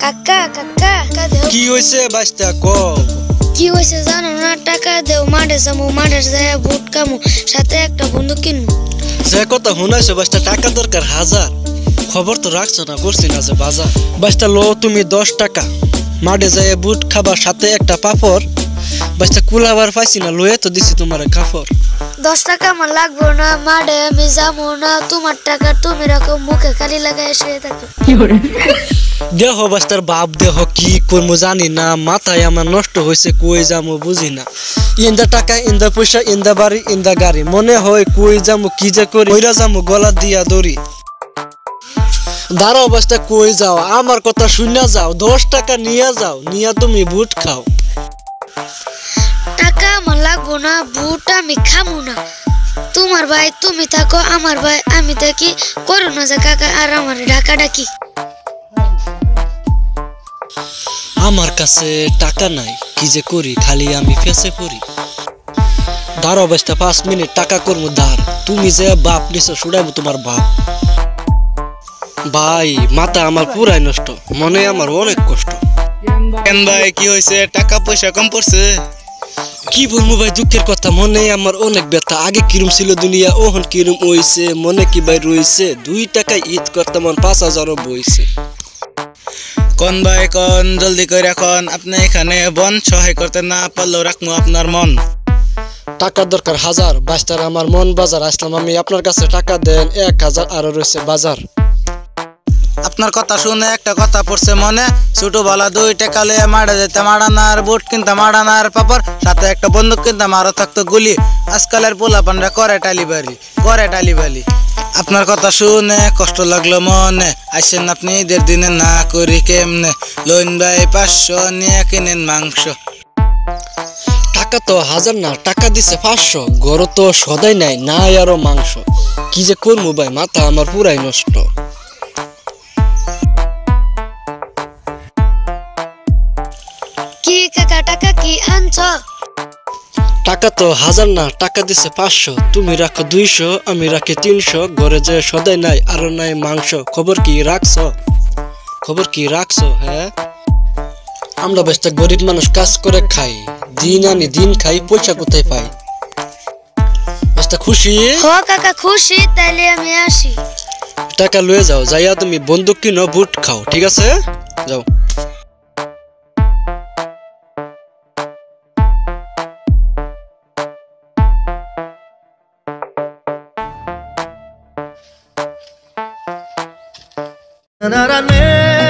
কাকা কাকা দেও কি হইছে বাইস্তা ক কি হইছে জানো না টাকা দেও মাঠে যাবো মাঠে যায় বুট কামু সাথে একটা বন্দুক কিনবো যে কথা শুনাইছো বাইস্তা টাকা দরকার হাজার খবর তো রাখছো না করছি না যে বাজার বাইস্তা লো তুমি 10 টাকা মাঠে যায় বুট খাবার সাথে একটা পাপড় বাইস্তা কুলাবার পাইছি না লয়ে তো দিছি তোমারে কাপড় 10 টাকা আমার লাগবো না মাঠে আমি যাবো না তোমার টাকা তুমি রাখো মুখে খালি লাগাই শুয়ে থাকো দেহ বাস্তার বাপ দেহ কি করবো জানি না মাথায় আমার নষ্ট হয়েছে কই যাবো বুঝি না ইন্দা টাকা ইন্দা পয়সা ইন্দা বাড়ি ইন্দা গাড়ি মনে হয় কই যাবো কি যে করি কইরা যাবো গলা দিয়া দড়ি দাঁড়াও বাস্তা কই যাও আমার কথা শুনে যাও 10 টাকা নিয়ে যাও নিয়া তুমি বুট খাও টাকা আমার লাগবো না বুট আমি খামু না তোমার ভাই তুমি থাকো আমার ভাই আমি থাকি করো না যে কাকা আর আমার ঢাকা ডাকি আমার কাছে টাকা নাই কি যে করি খালি আমি ফেসে পড়ি দাঁড়াও বাস্তা 5 মিনিট টাকা করবো ধার তুমি যে বাপ নিছো শুনাইবো তোমার বাপ ভাই মাথা আমার পুরাই নষ্ট মনে আমার অনেক কষ্ট কেন ভাই কি হয়েছে টাকা পয়সা কম পড়ছে কি বলবো ভাই দুঃখের কথা মনে আমার অনেক ব্যথা আগে কিরম ছিল দুনিয়া ওহন কিরম হইছে মনে কি ভাই রইছে 2 টাকা ঈদ করতে মন 5000 বইছে কোন ভাই কোন জলদি করে রাখন আপনি এখানে বন সহায় করতে না পারলেও রাখবো আপনার মন টাকা দরকার হাজার বাইস্তার আমার মন বাজার আসলাম আমি আপনার কাছে টাকা দেন 1000 আরো রয়েছে বাজার আপনার কথা শুনে একটা কথা পড়ছে মনে ছোটবেলা 2 টাকা লয়ে মারা যেতে মারানার বুট কিনতাম মারানার পাপড় সাথে একটা বন্দুক কিনতাম আরো থাকতো গুলি আজকালের পোলাপানরা করে টালিবালি আপনার কথা শুনে কষ্ট লাগলো মনে আসেন আপনি ঈদের দিনে না করি কেমনে লোন ভাই 500 নিয়ে কিনেন মাংস টাকা তো 1000 না টাকা দিছে 500 গরো তো সদাই নাই না আরো মাংস কি যে করবো ভাই মাথা আমার পুরাই নষ্ট কি কাকা টাকা কি আনছ টাকা তো 1000 না টাকা দিছে 500 তুমি রাখো 200 আমি রাখি 300 ঘরে যে সদাই নাই আর নাই মাংস খবর কি রাখছো হ্যাঁ আমরা বেশ গরিব মানুষ কাজ করে খাই দিন আনি দিন খাই পয়সা কোথায় পাই বেশ খুশি হ কাকা খুশি তাইলে আমি আসি টাকা লয়ে যাও যাইয়া তুমি বন্দুক কিনো বুট খাও ঠিক আছে যাও na na na